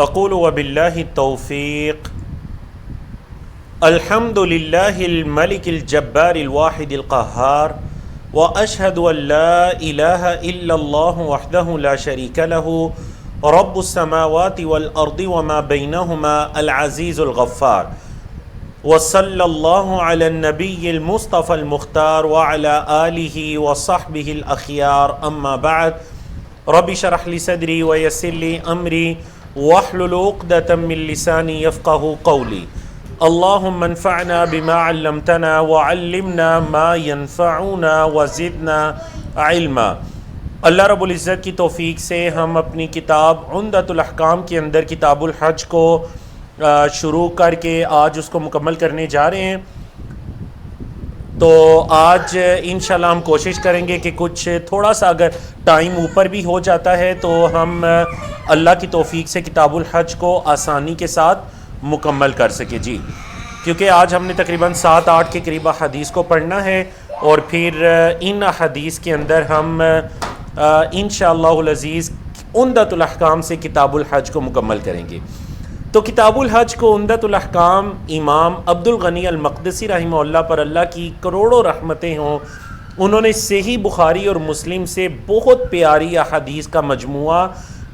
اقول وباللہ التوفیق الحمد للہ الملک الجبار الواحد القہار واشہد ان لا الہ الا اللہ وحدہ لا شریک لہ رب السماوات والارض وما بینہما العزیز الغفار وصلی اللہ علی النبی المصطفى المختار وعلى آلہ وصحبہ الاخیار اما بعد رب اشرح لی صدری ویسر لی امری واحلل عقدۃ من لسانی یفقهوا قولی اللہم انفعنا بما علمتنا وعلمنا ما ينفعنا وزدنا علما۔ اللہ رب العزت کی توفیق سے ہم اپنی کتاب عمدۃ الاحکام کے اندر کتاب الحج کو شروع کر کے آج اس کو مکمل کرنے جا رہے ہیں۔ تو آج انشاءاللہ ہم کوشش کریں گے کہ کچھ تھوڑا سا اگر ٹائم اوپر بھی ہو جاتا ہے تو ہم اللہ کی توفیق سے کتاب الحج کو آسانی کے ساتھ مکمل کر سکے جی، کیونکہ آج ہم نے تقریباً 7-8 کے قریب حدیث کو پڑھنا ہے اور پھر ان حدیث کے اندر ہم انشاءاللہ العزیز عمدۃ الاحکام سے کتاب الحج کو مکمل کریں گے۔ تو کتاب الحج کو عمدۃ الاحکام امام عبد الغنی المقدسی رحمہ اللہ پر اللہ کی کروڑوں رحمتیں ہوں، انہوں نے صحیح بخاری اور مسلم سے بہت پیاری احادیث کا مجموعہ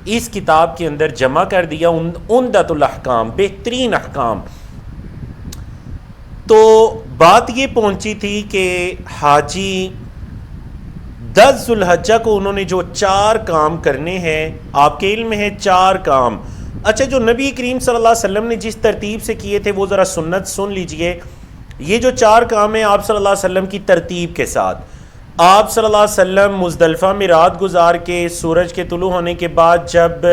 اس کتاب کے اندر جمع کر دیا، عمدۃ الاحکام، بہترین احکام۔ تو بات یہ پہنچی تھی کہ حاجی 10 ذو الحجہ کو انہوں نے جو 4 کام کرنے ہیں، آپ کے علم میں ہے 4 کام۔ اچھا، جو نبی کریم صلی اللہ علیہ وسلم نے جس ترتیب سے کیے تھے وہ ذرا سنت سن لیجئے۔ یہ جو 4 کام ہیں آپ صلی اللہ علیہ وسلم کی ترتیب کے ساتھ، آپ صلی اللہ علیہ وسلم مزدلفہ میں رات گزار کے سورج کے طلوع ہونے کے بعد جب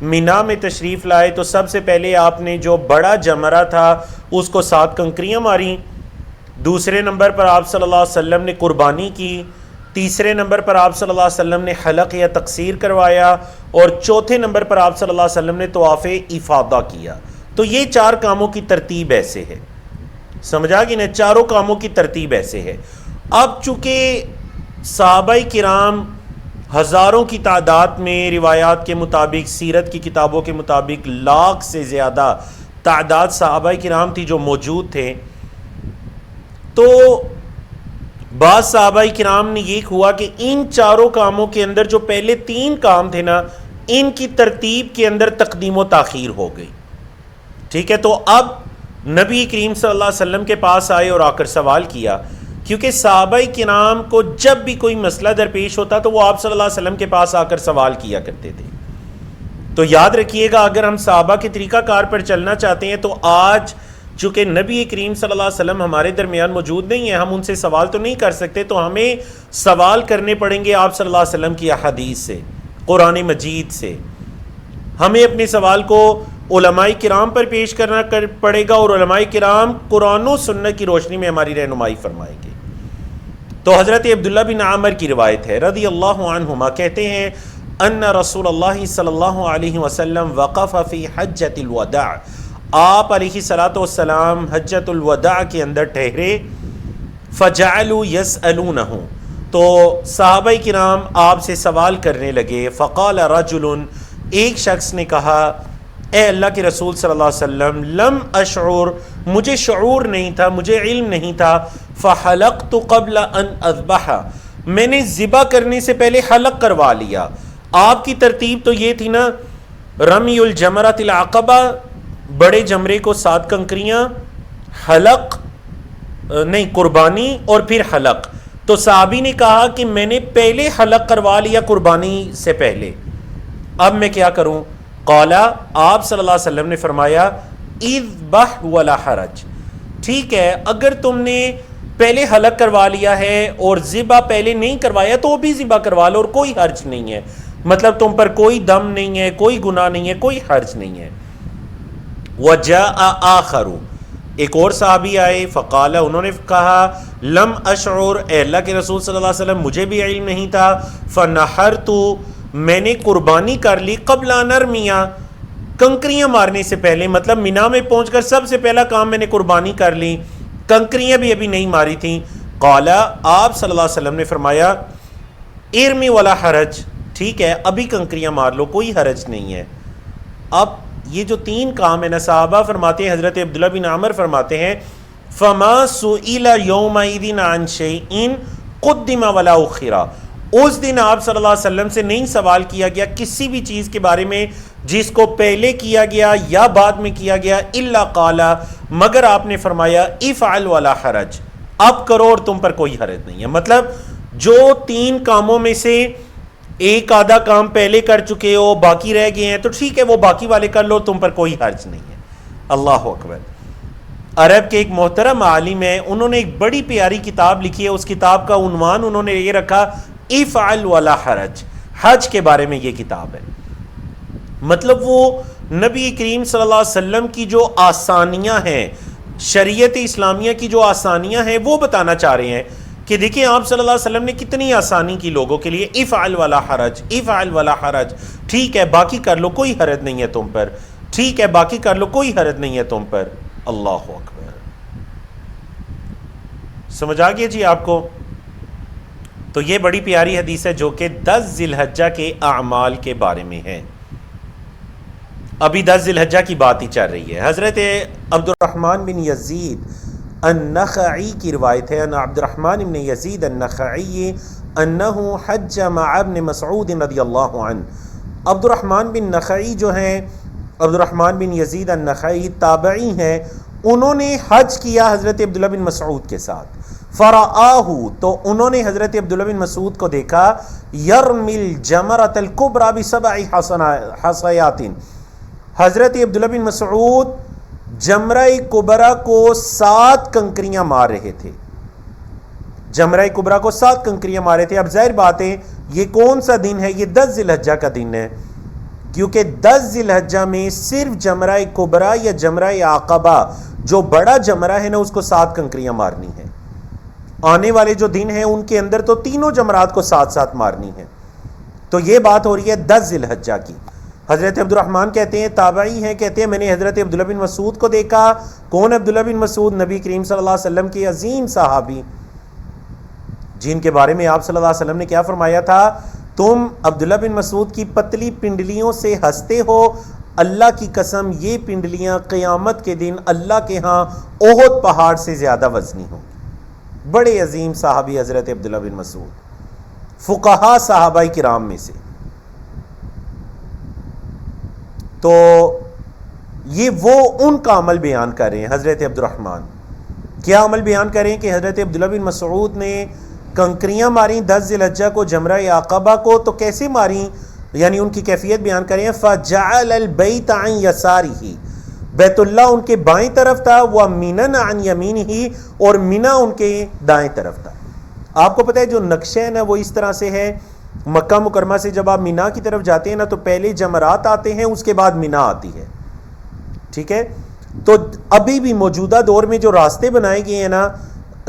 مینا میں تشریف لائے تو سب سے پہلے آپ نے جو بڑا جمرہ تھا اس کو 7 کنکریاں ماری۔ دوسرے نمبر پر آپ صلی اللہ علیہ وسلم نے قربانی کی۔ تیسرے نمبر پر آپ صلی اللہ علیہ وسلم نے حلق یا تقصیر کروایا، اور چوتھے نمبر پر آپ صلی اللہ علیہ وسلم نے طواف افاضہ کیا۔ تو یہ 4 کاموں کی ترتیب ایسے ہے، سمجھا کہ نہیں؟ 4 کاموں کی ترتیب ایسے ہے۔ اب چونکہ صحابہ کرام ہزاروں کی تعداد میں، روایات کے مطابق، سیرت کی کتابوں کے مطابق لاکھ سے زیادہ تعداد صحابہ کرام تھی جو موجود تھے، تو بعض صحابہ کرام نے یہ ہوا کہ ان 4 کاموں کے اندر جو پہلے 3 کام تھے نا، ان کی ترتیب کے اندر تقدیم و تاخیر ہو گئی۔ ٹھیک ہے، تو اب نبی کریم صلی اللہ علیہ وسلم کے پاس آئے اور آ کر سوال کیا، کیونکہ صحابہ کرام کو جب بھی کوئی مسئلہ درپیش ہوتا تو وہ آپ صلی اللہ علیہ وسلم کے پاس آ کر سوال کیا کرتے تھے۔ تو یاد رکھیے گا، اگر ہم صحابہ کے طریقہ کار پر چلنا چاہتے ہیں تو آج چونکہ نبی کریم صلی اللہ علیہ وسلم ہمارے درمیان موجود نہیں ہیں، ہم ان سے سوال تو نہیں کر سکتے، تو ہمیں سوال کرنے پڑیں گے آپ صلی اللہ علیہ وسلم کی احادیث سے، قرآن مجید سے۔ ہمیں اپنے سوال کو علماء کرام پر پیش کرنا پڑے گا، اور علماء کرام قرآن و سنت کی روشنی میں ہماری رہنمائی فرمائیں گے۔ تو حضرت عبداللہ بن عامر کی روایت ہے رضی اللہ عنہما، کہتے ہیں ان رسول اللہ صلی اللہ علیہ وسلم وقف فی حجۃ الوداع، آپ علیہ الصلوۃ والسلام حجۃ الوداع کے اندر ٹھہرے، فجعلوا یسألونہ، تو صحابہ کرام آپ سے سوال کرنے لگے۔ فقال رجل، ایک شخص نے کہا، اے اللہ کے رسول صلی اللہ علیہ وسلم، لم اشعر، مجھے شعور نہیں تھا، مجھے علم نہیں تھا، فحلقت قبل ان اذبح، میں نے ذبح کرنے سے پہلے حلق کروا لیا۔ آپ کی ترتیب تو یہ تھی نا، رمی الجمرۃ العقبہ، بڑے جمرے کو 7 کنکریاں، حلق نہیں قربانی، اور پھر حلق۔ تو صحابی نے کہا کہ میں نے پہلے حلق کروا لیا قربانی سے پہلے، اب میں کیا کروں؟ قال، آپ صلی اللہ علیہ وسلم نے فرمایا، اذبح ولا حرج، ٹھیک ہے، اگر تم نے پہلے حلق کروا لیا ہے اور ذبح پہلے نہیں کروایا تو وہ بھی ذبح کروا لو، اور کوئی حرج نہیں ہے، مطلب تم پر کوئی دم نہیں ہے، کوئی گناہ نہیں ہے، کوئی حرج نہیں ہے۔ وجاء آخر، ایک اور صحابی آئے، فقال، انہوں نے کہا، لم اشعر، اے اللہ کے رسول صلی اللہ علیہ وسلم، مجھے بھی علم نہیں تھا، فنحرت، میں نے قربانی کر لی، قبل ان ارمیہ، کنکریاں مارنے سے پہلے، مطلب مینا میں پہنچ کر سب سے پہلا کام میں نے قربانی کر لی، کنکریاں بھی ابھی نہیں ماری تھیں۔ قال، آپ صلی اللہ علیہ وسلم نے فرمایا، ارمی ولا حرج، ٹھیک ہے ابھی کنکریاں مار لو، کوئی حرج نہیں ہے۔ اب یہ جو 3 کام ہیں نا، صحابہ فرماتے ہیں، حضرت عبداللہ بن عمر فرماتے ہیں فَمَا سُئِلَ يَوْمَئِذٍ عَنْ شَيْءٍ قُدِّمَ وَلَا أُخِّرَ، اس دن آپ صلی اللہ علیہ وسلم سے نہیں سوال کیا گیا کسی بھی چیز کے بارے میں جس کو پہلے کیا گیا یا بعد میں کیا گیا، الا قال، مگر آپ نے فرمایا افعل ولا حرج، اب کرو اور تم پر کوئی حرج نہیں ہے۔ مطلب جو 3 کاموں میں سے ایک آدھا کام پہلے کر چکے ہو، باقی رہ گئے ہیں، تو ٹھیک ہے وہ باقی والے کر لو، تم پر کوئی حرج نہیں ہے۔ اللہ اکبر۔ عرب کے ایک محترم عالم ہیں، انہوں نے ایک بڑی پیاری کتاب لکھی ہے، اس کتاب کا عنوان انہوں نے یہ رکھا افعل ولا حرج، حج کے بارے میں یہ کتاب ہے۔ مطلب وہ نبی کریم صلی اللہ علیہ وسلم کی جو آسانیاں ہیں، شریعت اسلامیہ کی جو آسانیاں ہیں وہ بتانا چاہ رہے ہیں کہ دیکھیں آپ صلی اللہ علیہ وسلم نے کتنی آسانی کی لوگوں کے لیے، افعل ولا حرج، افعل ولا حرج، ٹھیک ہے باقی کر لو کوئی حرج نہیں ہے تم پر، ٹھیک ہے باقی کر لو کوئی حرج نہیں ہے تم پر۔ اللہ اکبر۔ سمجھ آ گیا جی آپ کو؟ تو یہ بڑی پیاری حدیث ہے جو کہ 10 ذی الحجہ کے اعمال کے بارے میں ہے۔ ابھی 10 ذی الحجہ کی بات ہی چل رہی ہے۔ حضرت عبد الرحمن بن یزید النخعی کی روایت ہے، ان عبد الرحمن بن یزید النخعی انہ حج مع ابن مسعود رضی اللہ عنہ۔ عبد الرحمن بن نخعی جو ہیں، عبد الرحمن بن یزید النخعی تابعی ہیں، انہوں نے حج کیا حضرت عبداللہ بن مسعود کے ساتھ۔ فرآہ، تو انہوں نے حضرت عبداللہ بن مسعود کو دیکھا، یرمی الجمرۃ الکبریٰ بسبع حصیات، حضرت عبداللہ بن مسعود جمرہ کبریٰ کو 7 کنکریاں مار رہے تھے، جمرہ کبریٰ کو 7 کنکریاں مار رہے تھے۔ اب ظاہر بات ہے یہ کون سا دن ہے؟ یہ 10 ذی الحجہ کا دن ہے، کیونکہ 10 ذی الحجہ میں صرف جمرہ کبریٰ یا جمرہ عقبہ جو بڑا جمرہ ہے نا اس کو 7 کنکریاں مارنی ہے۔ آنے والے جو دن ہیں ان کے اندر تو تینوں جمرات کو ساتھ ساتھ مارنی ہے۔ تو یہ بات ہو رہی ہے 10 ذی الحجہ کی۔ حضرت عبد الرحمن کہتے ہیں، تابعی ہیں، کہتے ہیں میں نے حضرت عبداللہ بن مسعود کو دیکھا۔ کون عبداللہ بن مسعود؟ نبی کریم صلی اللہ علیہ وسلم کے عظیم صحابی، جن کے بارے میں آپ صلی اللہ علیہ وسلم نے کیا فرمایا تھا؟ تم عبداللہ بن مسعود کی پتلی پنڈلیوں سے ہنستے ہو، اللہ کی قسم یہ پنڈلیاں قیامت کے دن اللہ کے ہاں احد پہاڑ سے زیادہ وزنی ہوں۔ بڑے عظیم صحابی حضرت عبداللہ بن مسعود، فقہا صحابہ کرام میں سے۔ تو یہ وہ ان کا عمل بیان کر رہے ہیں حضرت عبد الرحمن۔ کیا عمل بیان کر رہے ہیں کہ حضرت عبداللہ بن مسعود نے کنکریاں ماریں 10 ذی الحجہ کو جمرہ عقبہ کو، تو کیسے ماریں؟ یعنی ان کی کیفیت بیان کریں۔ فجعل البیت عن یسارہ، بیت اللہ ان کے بائیں طرف تھا، ومنن عن یمینہ، اور مینا ان کے دائیں طرف تھا۔ آپ کو پتہ ہے جو نقشہ ہے نا وہ اس طرح سے ہے، مکہ مکرمہ سے جب آپ مینا کی طرف جاتے ہیں نا تو پہلے جمرات آتے ہیں، اس کے بعد مینا آتی ہے، ٹھیک ہے؟ تو ابھی بھی موجودہ دور میں جو راستے بنائے گئے ہیں نا،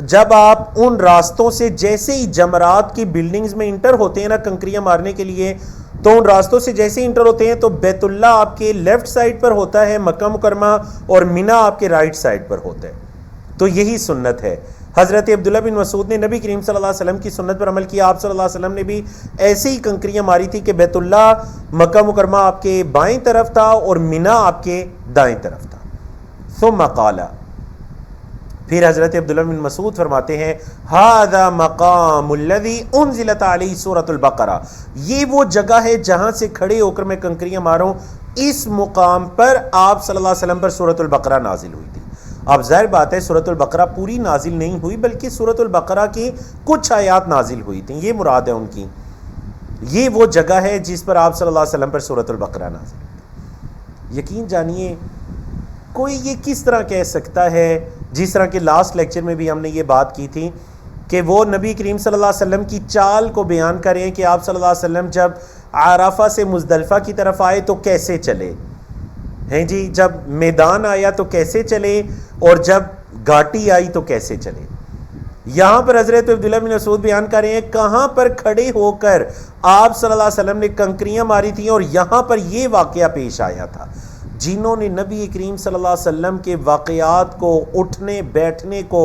جب آپ ان راستوں سے جیسے ہی جمرات کی بلڈنگز میں انٹر ہوتے ہیں نا کنکریاں مارنے کے لیے، تو ان راستوں سے جیسے ہی انٹر ہوتے ہیں تو بیت اللہ آپ کے لیفٹ سائڈ پر ہوتا ہے مکہ مکرمہ، اور مینا آپ کے رائٹ سائڈ پر ہوتا ہے۔ تو یہی سنت ہے۔ حضرت عبداللہ بن مسعود نے نبی کریم صلی اللہ علیہ وسلم کی سنت پر عمل کیا۔ آپ صلی اللہ علیہ وسلم نے بھی ایسے ہی کنکریاں ماری تھی کہ بیت اللہ مکہ مکرمہ آپ کے بائیں طرف تھا اور مینا آپ کے دائیں طرف تھا۔ ثم قال، پھر حضرت عبداللہ بن مسعود فرماتے ہیں، ھذا مقام الذی انزلت علیہ سورۃ البقرہ، یہ وہ جگہ ہے جہاں سے کھڑے ہو کر میں کنکریاں ماروں، اس مقام پر آپ صلی اللہ علیہ وسلم پر سورۃ البقرہ نازل ہوئی تھی۔ اب ظاہر بات ہے سورۃ البقرہ پوری نازل نہیں ہوئی، بلکہ سورۃ البقرہ کی کچھ آیات نازل ہوئی تھیں، یہ مراد ہے ان کی۔ یہ وہ جگہ ہے جس پر آپ صلی اللہ علیہ وسلم پر سورۃ البقرہ نازل ہوئی تھی۔ یقین جانیے کوئی یہ کس طرح کہہ سکتا ہے، جس طرح کہ لاسٹ لیکچر میں بھی ہم نے یہ بات کی تھی کہ وہ نبی کریم صلی اللہ علیہ وسلم کی چال کو بیان کریں کہ آپ صلی اللہ علیہ وسلم جب عرفہ سے مزدلفہ کی طرف آئے تو کیسے چلے ہیں جی، جب میدان آیا تو کیسے چلے، اور جب گھاٹی آئی تو کیسے چلے۔ یہاں پر حضرت عبداللہ بن مسعود بیان کر رہے ہیں کہاں پر کھڑے ہو کر آپ صلی اللہ علیہ وسلم نے کنکریاں ماری تھیں، اور یہاں پر یہ واقعہ پیش آیا تھا۔ جنہوں نے نبی کریم صلی اللہ علیہ وسلم کے واقعات کو، اٹھنے بیٹھنے کو،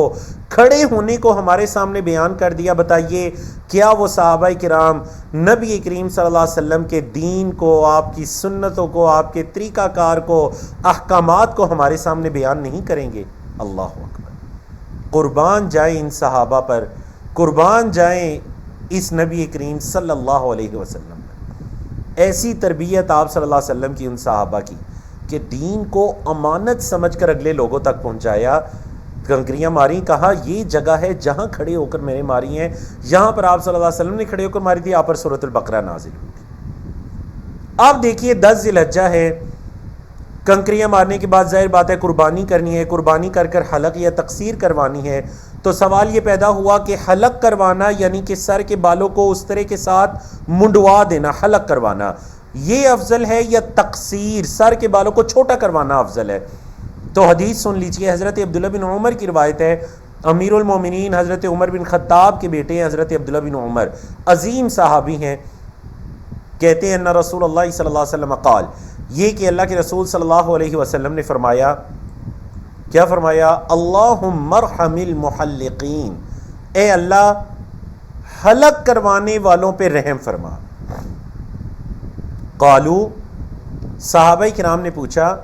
کھڑے ہونے کو ہمارے سامنے بیان کر دیا. بتائیے کیا وہ صحابہ کرام نبی کریم صلی اللہ علیہ وسلم کے دین کو، آپ کی سنتوں کو، آپ کے طریقہ کار کو، احکامات کو ہمارے سامنے بیان نہیں کریں گے؟ اللہ اکبر. قربان جائیں ان صحابہ پر، قربان جائیں اس نبی کریم صلی اللہ علیہ وسلم پر. ایسی تربیت آپ صلی اللہ علیہ وسلم کی ان صحابہ کی کہ دین کو امانت سمجھ کر اگلے لوگوں تک پہنچایا. کنکریاں ماری، کہا یہ جگہ ہے جہاں کھڑے ہو کر میں نے ماری ہیں. یہاں پر آپ صلی اللہ علیہ وسلم نے کھڑے ہو کر ماری تھی، آپ پر سورۃ البقرہ نازل ہوئی تھی. آپ دیکھیے 10 ذی الحجہ ہے، کنکریاں مارنے کے بعد ظاہر بات ہے قربانی کرنی ہے، قربانی کر کر حلق یا تقصیر کروانی ہے. تو سوال یہ پیدا ہوا کہ حلق کروانا یعنی کہ سر کے بالوں کو اس طرح کے ساتھ منڈوا دینا، حلق کروانا یہ افضل ہے یا تقصیر سر کے بالوں کو چھوٹا کروانا افضل ہے؟ تو حدیث سن لیجئے، حضرت عبداللہ بن عمر کی روایت ہے. امیر المومنین حضرت عمر بن خطاب کے بیٹے ہیں حضرت عبداللہ بن عمر، عظیم صحابی ہیں. کہتے ہیں ان رسول اللہ صلی اللہ علیہ وسلم قال، یہ کہ اللہ کے رسول صلی اللہ علیہ وسلم نے فرمایا، کیا فرمایا؟ اللہم ارحم المحلقین، اے اللہ حلق کروانے والوں پہ رحم فرما. قالو، صحابہ کرام نے پوچھا،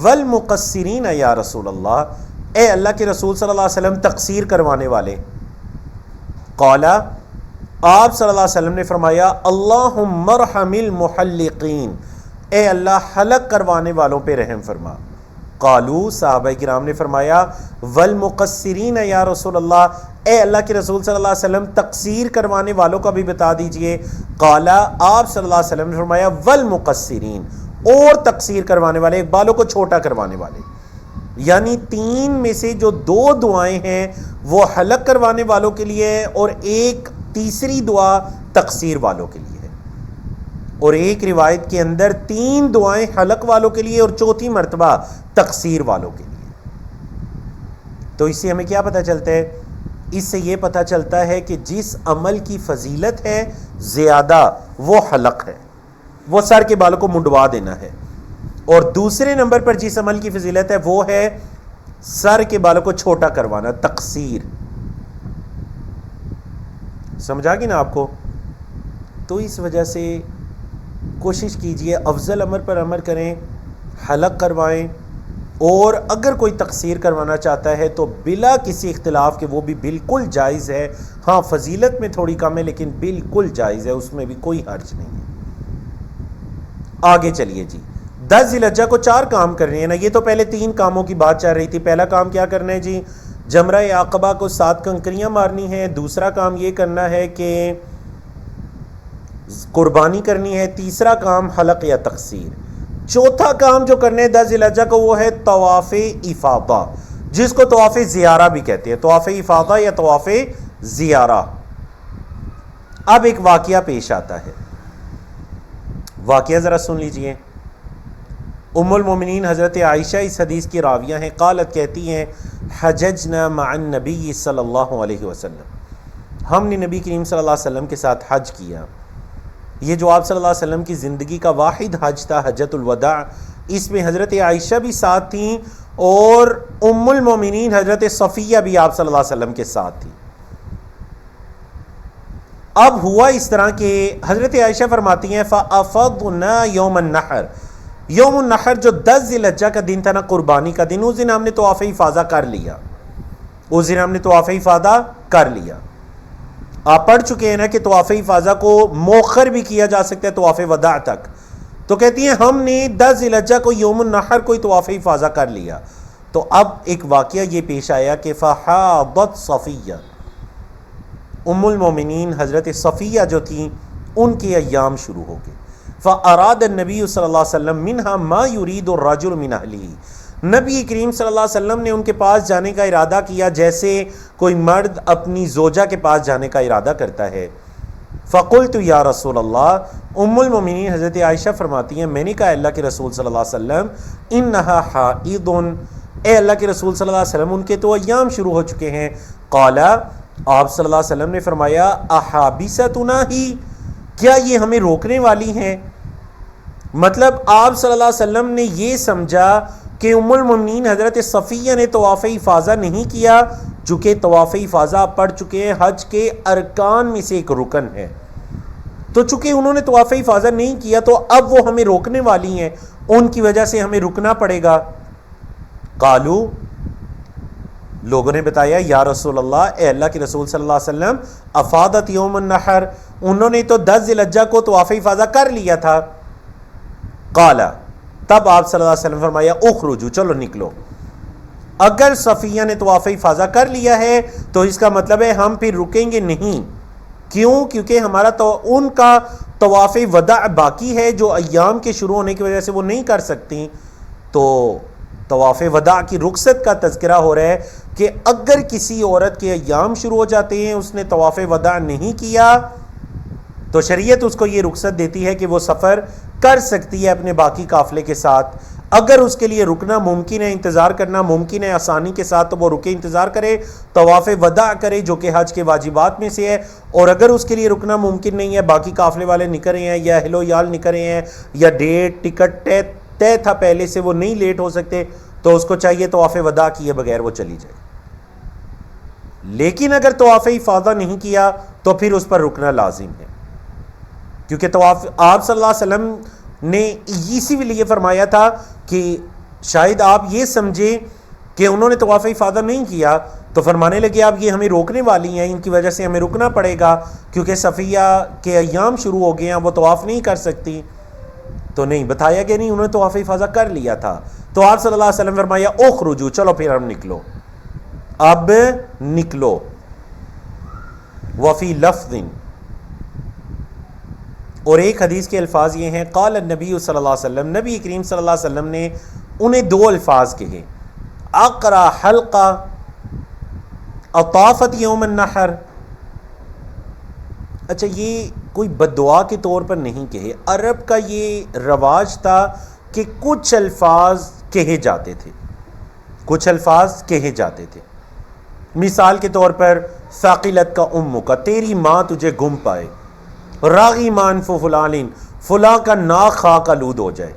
والمقصرین یا رسول اللہ، اے اللہ کے رسول صلی اللہ علیہ وسلم تقصیر کروانے والے؟ قال، آپ صلی اللہ علیہ وسلم نے فرمایا، اللہم ارحم المحلقین، اے اللہ حلق کروانے والوں پہ رحم فرما. قالو، صحابہ کرام نے فرمایا، والمقصرین یا رسول اللہ، اے اللہ کے رسول صلی اللہ علیہ وسلم تقصیر کروانے والوں کا بھی بتا دیجئے. قال، آپ صلی اللہ علیہ وسلم نے فرمایا، والمقصرین، اور تقصیر کروانے والے، بالوں کو چھوٹا کروانے والے. یعنی 3 میں سے جو 2 دعائیں ہیں وہ حلق کروانے والوں کے لیے ہے، اور ایک تیسری دعا تقصیر والوں کے لیے ہے. اور ایک روایت کے اندر 3 دعائیں حلق والوں کے لیے اور 4تھی مرتبہ تقصیر والوں کے لیے. تو اس سے ہمیں کیا پتہ چلتا ہے؟ اس سے یہ پتہ چلتا ہے کہ جس عمل کی فضیلت ہے زیادہ وہ حلق ہے، وہ سر کے بالوں کو منڈوا دینا ہے. اور دوسرے نمبر پر جس عمل کی فضیلت ہے وہ ہے سر کے بالوں کو چھوٹا کروانا، تقصیر. سمجھا گی نا آپ کو؟ تو اس وجہ سے کوشش کیجئے افضل امر پر عمل کریں، حلق کروائیں. اور اگر کوئی تقصیر کروانا چاہتا ہے تو بلا کسی اختلاف کے وہ بھی بالکل جائز ہے. ہاں فضیلت میں تھوڑی کم ہے لیکن بالکل جائز ہے، اس میں بھی کوئی حرج نہیں ہے. آگے چلیے جی. 10 ذی الحجہ کو 4 کام کرنے ہیں نا. یہ تو پہلے 3 کاموں کی بات چل رہی تھی. پہلا کام کیا کرنا ہے جی؟ جمرہ عقبہ کو 7 کنکریاں مارنی ہیں. دوسرا کام یہ کرنا ہے کہ قربانی کرنی ہے. تیسرا کام حلق یا تقصیر. چوتھا کام جو کرنے 10 ذی الحجہ کو وہ ہے طواف افاضہ، جس کو طواف زیارہ بھی کہتے ہیں. طواف افاضہ یا طواف زیارہ. اب ایک واقعہ پیش آتا ہے، واقعہ ذرا سن لیجئے. ام المومنین حضرت عائشہ اس حدیث کی راویہ ہیں. قالت، کہتی ہیں، حججنا مع النبی صلی اللہ علیہ وسلم، ہم نے نبی کریم صلی اللہ علیہ وسلم کے ساتھ حج کیا. یہ جو آپ صلی اللہ علیہ وسلم کی زندگی کا واحد حج تھا، حجۃ الوداع، اس میں حضرت عائشہ بھی ساتھ تھیں اور ام المومنین حضرت صفیہ بھی آپ صلی اللہ علیہ وسلم کے ساتھ تھی. اب ہوا اس طرح کہ حضرت عائشہ فرماتی ہیں فَأَفَضْنَا يَوْمَ النَّحْرِ، یوم النحر جو 10 ذی الحجہ کا دن تھا نا، قربانی کا دن، اس دن ہم نے طواف افاضہ کر لیا. اس دن ہم نے طواف افاضہ کر لیا. آپ پڑھ چکے ہیں نا کہ طواف افاضہ کو مؤخر بھی کیا جا سکتا ہے طواف وداع تک. تو کہتی ہیں ہم نے 10 ذی الحجہ کو یوم النحر کو طواف افاضہ کر لیا. تو اب ایک واقعہ یہ پیش آیا کہ فحاضت صفیہ، ام المومنین حضرت صفیہ جو تھیں ان کے ایام شروع ہو گئے. فاراد النبی صلی اللہ علیہ وسلم منہا ما یرید الرجل من اہلہ، نبی کریم صلی اللہ علیہ وسلم نے ان کے پاس جانے کا ارادہ کیا جیسے کوئی مرد اپنی زوجہ کے پاس جانے کا ارادہ کرتا ہے. فقلت یا رسول اللہ، ام المومنین حضرت عائشہ فرماتی ہیں میں نے کہا اللہ کے رسول صلی اللہ علیہ وسلم، انہا حائض، اے اللہ کے رسول صلی اللہ علیہ وسلم ان کے تو ایام شروع ہو چکے ہیں. قال، آپ صلی اللہ علیہ وسلم نے فرمایا احابستنا ہی، کیا یہ ہمیں روکنے والی ہیں؟ مطلب آپ صلی اللہ علیہ وسلم نے یہ سمجھا کہ ام المومنین حضرت صفیہ نے طواف افاضہ نہیں کیا چونکہ طواف افاضہ آپ پڑھ چکے ہیں حج کے ارکان میں سے ایک رکن ہے، تو چونکہ انہوں نے طواف افاضہ نہیں کیا تو اب وہ ہمیں روکنے والی ہیں، ان کی وجہ سے ہمیں رکنا پڑے گا۔ قالو، لوگوں نے بتایا یا رسول اللہ، اے اللہ کے رسول صلی اللہ علیہ وسلم، افادت یوم النحر، انہوں نے تو 10 ذی الحجہ کو طواف افاضہ کر لیا تھا۔ قال، تب آپ صلی اللہ علیہ وسلم فرمایا اخرجو، چلو نکلو۔ اگر صفیہ نے طواف افاضہ کر لیا ہے تو اس کا مطلب ہے ہم پھر رکیں گے نہیں۔ کیوں؟ کیونکہ ہمارا تو ان کا طواف وداع باقی ہے جو ایام کے شروع ہونے کی وجہ سے وہ نہیں کر سکتی، تو طواف وداع کی رخصت کا تذکرہ ہو رہا ہے کہ اگر کسی عورت کے ایام شروع ہو جاتے ہیں، اس نے طواف وداع نہیں کیا، تو شریعت اس کو یہ رخصت دیتی ہے کہ وہ سفر کر سکتی ہے اپنے باقی قافلے کے ساتھ۔ اگر اس کے لیے رکنا ممکن ہے، انتظار کرنا ممکن ہے آسانی کے ساتھ، تو وہ رکے، انتظار کرے، طواف وداع کرے جو کہ حج کے واجبات میں سے ہے۔ اور اگر اس کے لیے رکنا ممکن نہیں ہے، باقی قافلے والے نکل رہے ہیں یا اہل و یال نکل رہے ہیں یا ڈیٹ ٹکٹ طے تھا پہلے سے، وہ نہیں لیٹ ہو سکتے، تو اس کو چاہیے طواف وداع کیے بغیر وہ چلی جائے۔ لیکن اگر طواف افاضہ نہیں کیا تو پھر اس پر رکنا لازم ہے، کیونکہ طواف آپ صلی اللہ علیہ وسلم نے اسی لیے فرمایا تھا کہ شاید آپ یہ سمجھیں کہ انہوں نے طواف افاضہ نہیں کیا تو فرمانے لگے آپ یہ ہمیں روکنے والی ہیں، ان کی وجہ سے ہمیں رکنا پڑے گا کیونکہ صفیہ کے ایام شروع ہو گئے ہیں، وہ طواف نہیں کر سکتی۔ تو نہیں بتایا کہ نہیں، انہوں نے طواف افاضہ کر لیا تھا۔ تو آپ صلی اللہ علیہ وسلم فرمایا اخرجو، چلو پھر ہم نکلو، اب نکلو۔ وفی لفظ، اور ایک حدیث کے الفاظ یہ ہیں، قال النبی صلی اللہ علیہ وسلم، نبی کریم صلی اللہ علیہ وسلم نے انہیں دو الفاظ کہے، اقرا حلقہ اطافت یوم النحر۔ اچھا، یہ کوئی بددعا کے طور پر نہیں کہے، عرب کا یہ رواج تھا کہ کچھ الفاظ کہے جاتے تھے، کچھ الفاظ کہے جاتے تھے۔ مثال کے طور پر ثاقلت کا امک، تیری ماں تجھے گم پائے، راغیمان فلان، فلاں کا ناک خاک آلود ہو جائے۔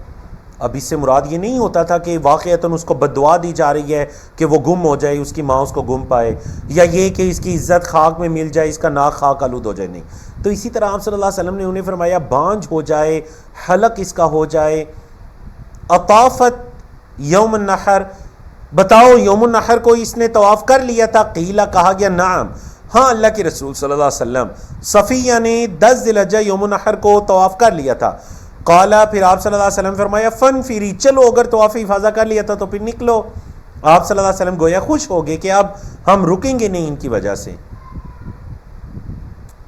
اب اس سے مراد یہ نہیں ہوتا تھا کہ واقعتاً اس کو بددعا دی جا رہی ہے کہ وہ گم ہو جائے، اس کی ماں اس کو گم پائے، یا یہ کہ اس کی عزت خاک میں مل جائے، اس کا ناک خاک آلود ہو جائے، نہیں۔ تو اسی طرح آپ صلی اللہ علیہ وسلم نے انہیں فرمایا بانجھ ہو جائے، حلق اس کا ہو جائے۔ اطافت یوم النحر، بتاؤ یوم النحر کو اس نے طواف کر لیا تھا؟ قیلا، کہا گیا نعم، ہاں اللہ کے رسول صلی اللہ علیہ وسلم، صفیہ نے 10 ذی الحجہ یوم النحر کو طواف کر لیا تھا۔ قالا، پھر آپ صلی اللہ علیہ وسلم فرمایا فن فری، چلو اگر طواف افاضہ کر لیا تھا تو پھر نکلو۔ آپ صلی اللہ علیہ وسلم گویا خوش ہو گئے کہ اب ہم رکیں گے نہیں ان کی وجہ سے۔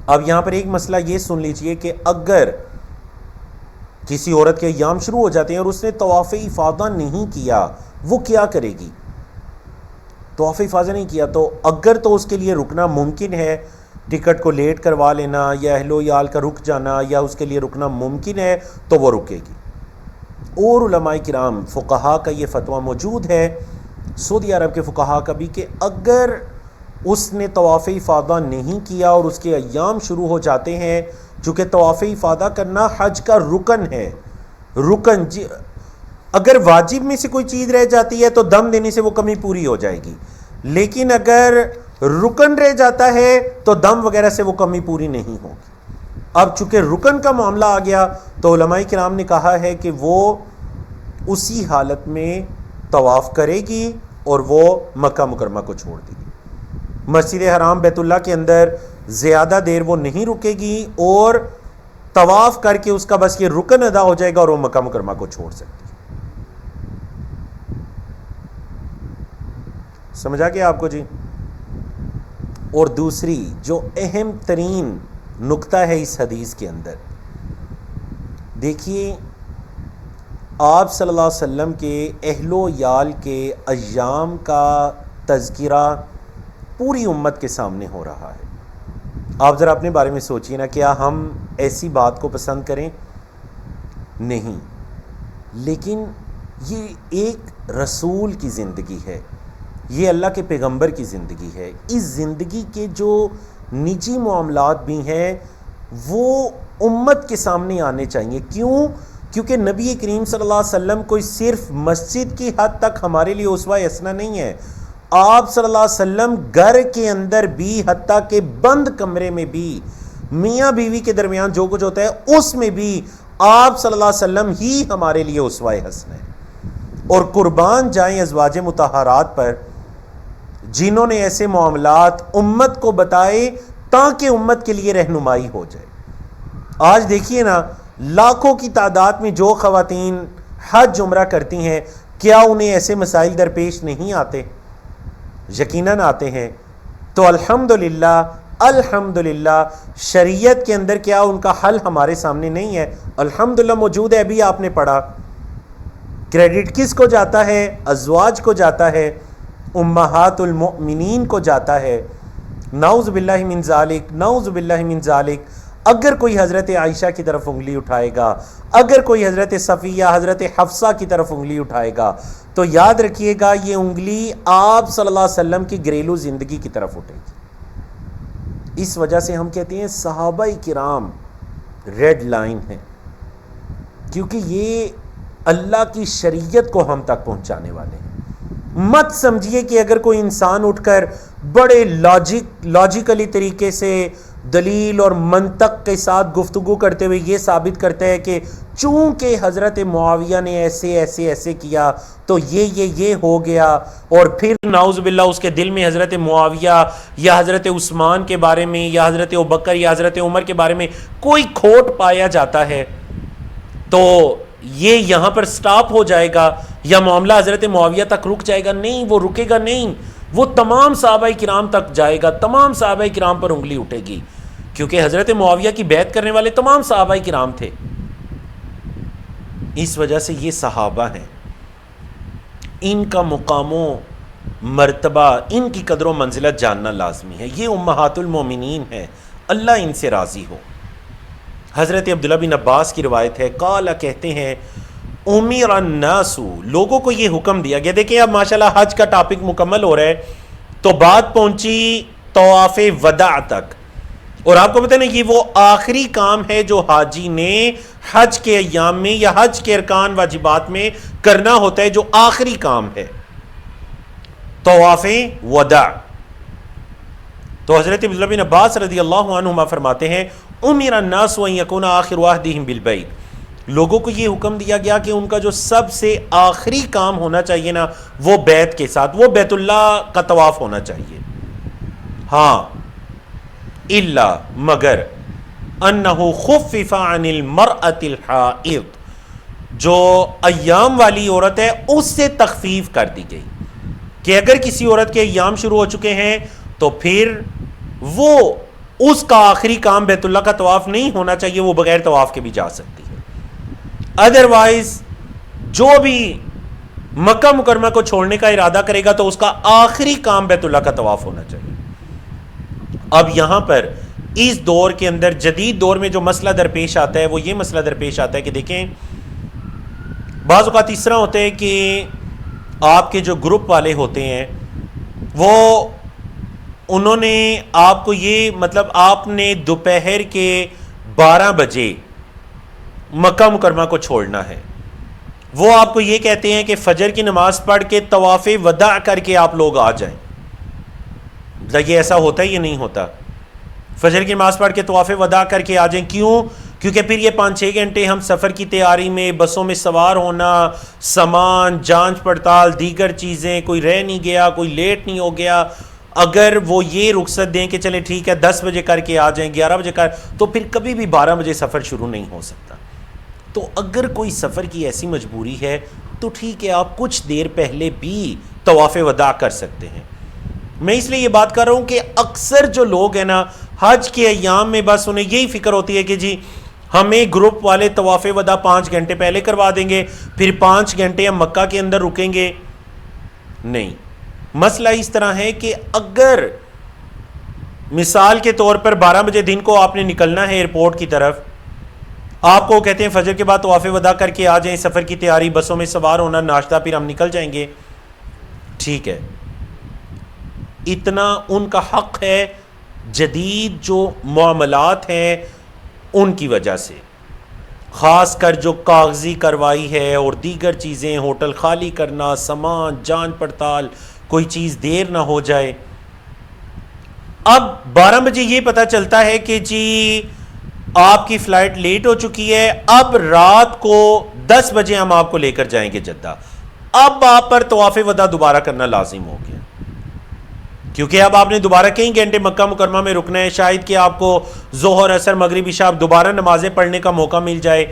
اب یہاں پر ایک مسئلہ یہ سن لیجئے کہ اگر کسی عورت کے ایام شروع ہو جاتے ہیں اور اس نے طواف افاضہ نہیں کیا، وہ کیا کرے گی؟ طواف افاضہ نہیں کیا تو اگر تو اس کے لیے رکنا ممکن ہے، ٹکٹ کو لیٹ کروا لینا یا اہل و یال کا رک جانا، یا اس کے لیے رکنا ممکن ہے تو وہ رکے گی۔ اور علماء کرام فقہا کا یہ فتویٰ موجود ہے، سعودی عرب کے فقہا کا بھی، کہ اگر اس نے طواف افاضہ نہیں کیا اور اس کے ایام شروع ہو جاتے ہیں، چونکہ طواف افاضہ کرنا حج کا رکن ہے، رکن اگر واجب میں سے کوئی چیز رہ جاتی ہے تو دم دینے سے وہ کمی پوری ہو جائے گی، لیکن اگر رکن رہ جاتا ہے تو دم وغیرہ سے وہ کمی پوری نہیں ہوگی۔ اب چونکہ رکن کا معاملہ آ گیا تو علماء کرام نے کہا ہے کہ وہ اسی حالت میں طواف کرے گی اور وہ مکہ مکرمہ کو چھوڑ دے گی۔ مسجد حرام بیت اللہ کے اندر زیادہ دیر وہ نہیں رکے گی اور طواف کر کے اس کا بس یہ رکن ادا ہو جائے گا اور وہ مکہ مکرمہ کو چھوڑ سکتی ہے۔ سمجھا کہ آپ کو جی؟ اور دوسری جو اہم ترین نقطہ ہے اس حدیث کے اندر، دیکھیے آپ صلی اللہ علیہ وسلم کے اہل و یال کے ایام کا تذکرہ پوری امت کے سامنے ہو رہا ہے۔ آپ ذرا اپنے بارے میں سوچئے نا، کیا ہم ایسی بات کو پسند کریں؟ نہیں، لیکن یہ ایک رسول کی زندگی ہے، یہ اللہ کے پیغمبر کی زندگی ہے۔ اس زندگی کے جو نجی معاملات بھی ہیں وہ امت کے سامنے آنے چاہیے۔ کیوں؟ کیونکہ نبی کریم صلی اللہ علیہ وسلم کوئی صرف مسجد کی حد تک ہمارے لیے اسوہ حسنہ نہیں ہے، آپ صلی اللہ علیہ وسلم گھر کے اندر بھی، حتیٰ کہ بند کمرے میں بھی، میاں بیوی کے درمیان جو کچھ ہوتا ہے اس میں بھی آپ صلی اللہ علیہ وسلم ہی ہمارے لیے اسوہ حسنہ ہے. اور قربان جائیں ازواج مطہرات پر جنہوں نے ایسے معاملات امت کو بتائے تاکہ امت کے لیے رہنمائی ہو جائے. آج دیکھیے نا، لاکھوں کی تعداد میں جو خواتین حج عمرہ کرتی ہیں، کیا انہیں ایسے مسائل درپیش نہیں آتے؟ یقیناً آتے ہیں. تو الحمدللہ الحمدللہ شریعت کے اندر کیا ان کا حل ہمارے سامنے نہیں ہے؟ الحمدللہ موجود ہے. ابھی آپ نے پڑھا. کریڈٹ کس کو جاتا ہے؟ ازواج کو جاتا ہے، امہات المؤمنین کو جاتا ہے. نعوذ باللہ من ذالک، نعوذ باللہ من ذالک. اگر کوئی حضرت عائشہ کی طرف انگلی اٹھائے گا، اگر کوئی حضرت صفیہ، حضرت حفصہ کی طرف انگلی اٹھائے گا، تو یاد رکھیے گا یہ انگلی آپ صلی اللہ علیہ وسلم کی گھریلو زندگی کی طرف اٹھے گی. اس وجہ سے ہم کہتے ہیں صحابہ کرام ریڈ لائن ہیں، کیونکہ یہ اللہ کی شریعت کو ہم تک پہنچانے والے ہیں. مت سمجھیے کہ اگر کوئی انسان اٹھ کر بڑے لاجیکلی طریقے سے دلیل اور منطق کے ساتھ گفتگو کرتے ہوئے یہ ثابت کرتا ہے کہ چونکہ حضرت معاویہ نے ایسے کیا تو یہ ہو گیا، اور پھر نعوذ باللہ اس کے دل میں حضرت معاویہ یا حضرت عثمان کے بارے میں یا حضرت ابوبکر یا حضرت عمر کے بارے میں کوئی کھوٹ پایا جاتا ہے، تو یہ یہاں پر سٹاپ ہو جائے گا یا معاملہ حضرت معاویہ تک رک جائے گا؟ نہیں، وہ رکے گا نہیں. وہ تمام صحابہ کرام تک جائے گا، تمام صحابہ کرام پر انگلی اٹھے گی، کیونکہ حضرت معاویہ کی بیعت کرنے والے تمام صحابہ کرام تھے. اس وجہ سے یہ صحابہ ہیں، ان کا مقام و مرتبہ، ان کی قدر و منزلت جاننا لازمی ہے. یہ امہات المومنین ہیں، اللہ ان سے راضی ہو. حضرت عبداللہ بن عباس کی روایت ہے، قال کہتے ہیں امیر الناس، لوگوں کو یہ حکم دیا گیا. دیکھیں اب ماشاءاللہ حج کا ٹاپک مکمل ہو رہا ہے تو بات پہنچی طواف وداع تک. اور آپ کو پتہ ہے نا یہ وہ آخری کام ہے جو حاجی نے حج کے ایام میں یا حج کے ارکان واجبات میں کرنا ہوتا ہے، جو آخری کام ہے طواف وداع. تو حضرت عبداللہ بن عباس رضی اللہ عنہما فرماتے ہیں امیر الناس ان یکون آخر عہدہم بالبیت، لوگوں کو یہ حکم دیا گیا کہ ان کا جو سب سے آخری کام ہونا چاہیے نا وہ بیت کے ساتھ، وہ بیت اللہ کا طواف ہونا چاہیے. ہاں الا مگر انہ خفف عن المرأة الحائض، جو ایام والی عورت ہے اس سے تخفیف کر دی گئی کہ اگر کسی عورت کے ایام شروع ہو چکے ہیں تو پھر وہ اس کا آخری کام بیت اللہ کا طواف نہیں ہونا چاہیے، وہ بغیر طواف کے بھی جا سکتی ہے. ادروائز جو بھی مکہ مکرمہ کو چھوڑنے کا ارادہ کرے گا تو اس کا آخری کام بیت اللہ کا طواف ہونا چاہیے. اب یہاں پر اس دور کے اندر، جدید دور میں جو مسئلہ درپیش آتا ہے وہ یہ مسئلہ درپیش آتا ہے کہ دیکھیں بعض اوقات اس طرح ہوتے ہیں کہ آپ کے جو گروپ والے ہوتے ہیں وہ انہوں نے آپ کو یہ مطلب آپ نے دوپہر کے 12 بجے مکہ مکرمہ کو چھوڑنا ہے، وہ آپ کو یہ کہتے ہیں کہ فجر کی نماز پڑھ کے طواف وداع کر کے آپ لوگ آ جائیں. یہ ایسا ہوتا ہے یا نہیں ہوتا؟ فجر کی نماز پڑھ کے طواف وداع کر کے آ جائیں. کیوں؟ کیونکہ پھر یہ 5-6 گھنٹے ہم سفر کی تیاری میں، بسوں میں سوار ہونا، سامان، جانچ پڑتال، دیگر چیزیں، کوئی رہ نہیں گیا، کوئی لیٹ نہیں ہو گیا. اگر وہ یہ رخصت دیں کہ چلیں ٹھیک ہے 10 بجے کر کے آ جائیں، 11 بجے کر، تو پھر کبھی بھی 12 بجے سفر شروع نہیں ہو سکتا. تو اگر کوئی سفر کی ایسی مجبوری ہے تو ٹھیک ہے آپ کچھ دیر پہلے بھی طواف وداع کر سکتے ہیں. میں اس لیے یہ بات کر رہا ہوں کہ اکثر جو لوگ ہیں نا حج کے ایام میں بس انہیں یہی فکر ہوتی ہے کہ جی ہمیں گروپ والے طواف وداع 5 گھنٹے پہلے کروا دیں گے، پھر 5 گھنٹے ہم مکہ کے اندر رکیں گے. نہیں، مسئلہ اس طرح ہے کہ اگر مثال کے طور پر 12 بجے دن کو آپ نے نکلنا ہے ایئرپورٹ کی طرف، آپ کو کہتے ہیں فجر کے بعد طواف وداع کر کے آ جائیں، سفر کی تیاری، بسوں میں سوار ہونا، ناشتہ، پھر ہم نکل جائیں گے، ٹھیک ہے. اتنا ان کا حق ہے جدید جو معاملات ہیں ان کی وجہ سے، خاص کر جو کاغذی کارروائی ہے اور دیگر چیزیں، ہوٹل خالی کرنا، سامان، جانچ پڑتال، کوئی چیز دیر نہ ہو جائے. اب 12 بجے یہ پتہ چلتا ہے کہ جی آپ کی فلائٹ لیٹ ہو چکی ہے, اب رات کو 10 بجے ہم آپ کو لے کر جائیں گے جدہ. اب آپ پر طواف وداع دوبارہ کرنا لازم ہو گیا, کیونکہ اب آپ نے دوبارہ کئی گھنٹے مکہ مکرمہ میں رکنا ہے, شاید کہ آپ کو ظہر عصر مغرب عشاء دوبارہ نمازیں پڑھنے کا موقع مل جائے.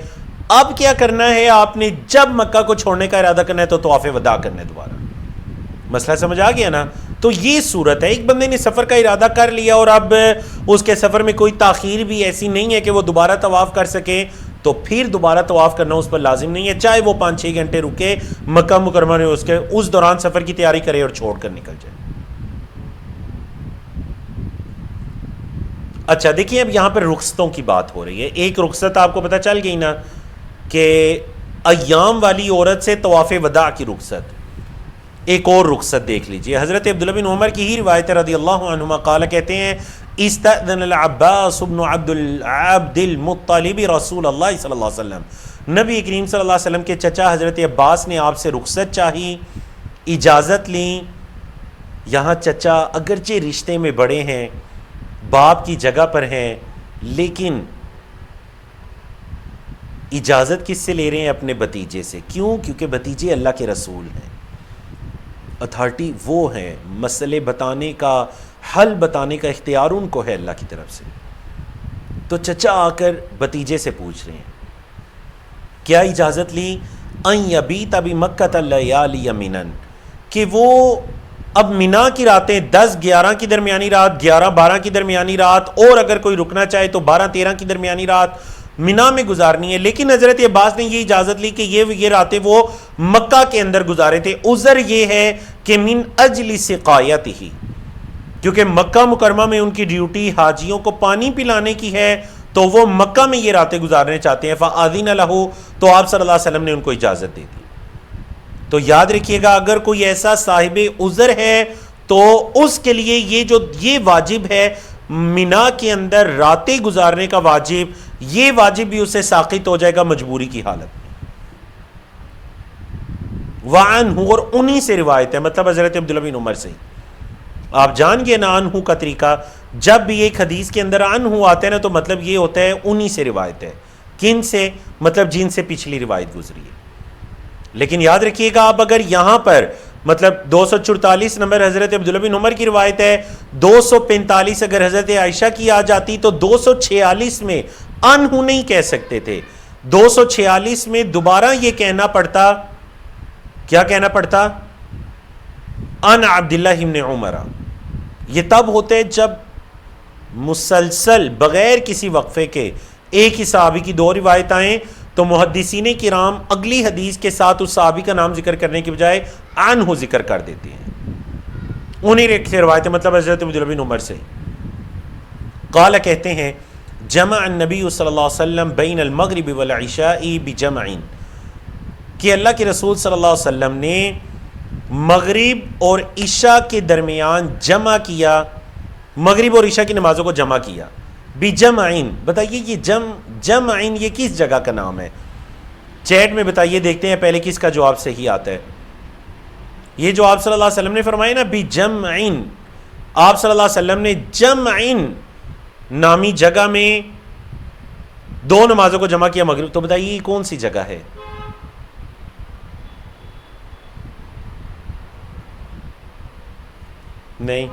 اب کیا کرنا ہے, آپ نے جب مکہ کو چھوڑنے کا ارادہ کرنا ہے تو طواف وداع کرنا ہے دوبارہ. مسئلہ سمجھ آ گیا نا؟ تو یہ صورت ہے, ایک بندے نے سفر کا ارادہ کر لیا اور اب اس کے سفر میں کوئی تاخیر بھی ایسی نہیں ہے کہ وہ دوبارہ طواف کر سکے, تو پھر دوبارہ طواف کرنا اس پر لازم نہیں ہے, چاہے وہ 5-6 گھنٹے رکے مکہ مکرمہ میں, اس دوران سفر کی تیاری کرے اور چھوڑ کر نکل جائے. اچھا دیکھیں, اب یہاں پر رخصتوں کی بات ہو رہی ہے. ایک رخصت آپ کو پتہ چل گئی نا کہ ایام والی عورت سے طواف وداع کی رخصت. ایک اور رخصت دیکھ لیجئے, حضرت عبداللہ بن عمر کی ہی روایت رضی اللہ عنہما قال, کہتے ہیں استأذن العباس بن عبد المطلب رسول اللہ صلی اللہ علیہ وسلم, نبی کریم صلی اللہ علیہ وسلم کے چچا حضرت عباس نے آپ سے رخصت چاہی, اجازت لیں. یہاں چچا اگرچہ رشتے میں بڑے ہیں, باپ کی جگہ پر ہیں, لیکن اجازت کس سے لے رہے ہیں؟ اپنے بھتیجے سے. کیوں؟ کیونکہ بھتیجے اللہ کے رسول ہیں, اتھارٹی وہ ہیں, مسئلے بتانے کا, حل بتانے کا اختیار ان کو ہے اللہ کی طرف سے. تو چچا آ کر بھتیجے سے پوچھ رہے ہیں, کیا اجازت لی؟ ان یبیت بمکۃ اللیالی منن, کہ وہ اب مینا کی راتیں 10-11 کی درمیانی رات, 11-12 کی درمیانی رات, اور اگر کوئی رکنا چاہے تو 12-13 کی درمیانی رات مینا میں گزارنی ہے. لیکن حضرت عباس نے یہ اجازت لی کہ یہ راتیں وہ مکہ کے اندر گزارے تھے. عذر یہ ہے کہ من اجل سقایتہ, کیونکہ مکہ مکرمہ میں ان کی ڈیوٹی حاجیوں کو پانی پلانے کی ہے, تو وہ مکہ میں یہ راتیں گزارنے چاہتے ہیں. فآذن لہ, تو آپ صلی اللہ علیہ وسلم نے ان کو اجازت دے دی. تو یاد رکھیے گا, اگر کوئی ایسا صاحب عذر ہے تو اس کے لیے یہ واجب ہے مینا کے اندر راتیں گزارنے کا واجب, یہ واجب بھی اسے ساقط ہو جائے گا مجبوری کی حالت میں. وعنہ, اور انہی سے روایت ہے, مطلب حضرت عبداللہ بن عمر سے. آپ جان گئے نا عنہ کا طریقہ, جب بھی ایک حدیث کے اندر عنہ آتے ہیں نا تو مطلب یہ ہوتا ہے انہی سے روایت ہے. کن سے؟ مطلب جن سے پچھلی روایت گزری ہے. لیکن یاد رکھیے گا, آپ اگر یہاں پر مطلب 244 نمبر حضرت عبداللہ بن عمر کی روایت ہے, 245 اگر حضرت عائشہ کی آ جاتی تو 246 میں عنہ نہیں کہہ سکتے تھے, 246 میں دوبارہ یہ کہنا پڑتا, کیا کہنا پڑتا؟ ان عبداللہ بن عمر. یہ تب ہوتے جب مسلسل بغیر کسی وقفے کے ایک ہی صحابی کی 2 روایت آئیں, تو محدثین کرام اگلی حدیث کے ساتھ اس صحابی کا نام ذکر کرنے کے بجائے عنہ ذکر کر دیتے ہیں. انہیں سے روایت مطلب حضرت عبداللہ بن عمر سے. قال, کہتے ہیں جمع النبی صلی اللہ علیہ وسلم بین المغرب والعشاء بجمع, کہ اللہ کے رسول صلی اللہ علیہ وسلم نے مغرب اور عشاء کے درمیان جمع کیا, مغرب اور عشاء کی نمازوں کو جمع کیا. بجمعین, بتائیے یہ جمعین یہ کس جگہ کا نام ہے؟ چیٹ میں بتائیے, دیکھتے ہیں پہلے کس کا جواب صحیح آتا ہے. یہ جو آپ صلی اللہ علیہ وسلم نے فرمایا نا بجمعین, آپ صلی اللہ علیہ وسلم نے جمعین نامی جگہ میں 2 نمازوں کو جمع کیا مغرب, تو بتائیے یہ کون سی جگہ ہے؟ نہیں,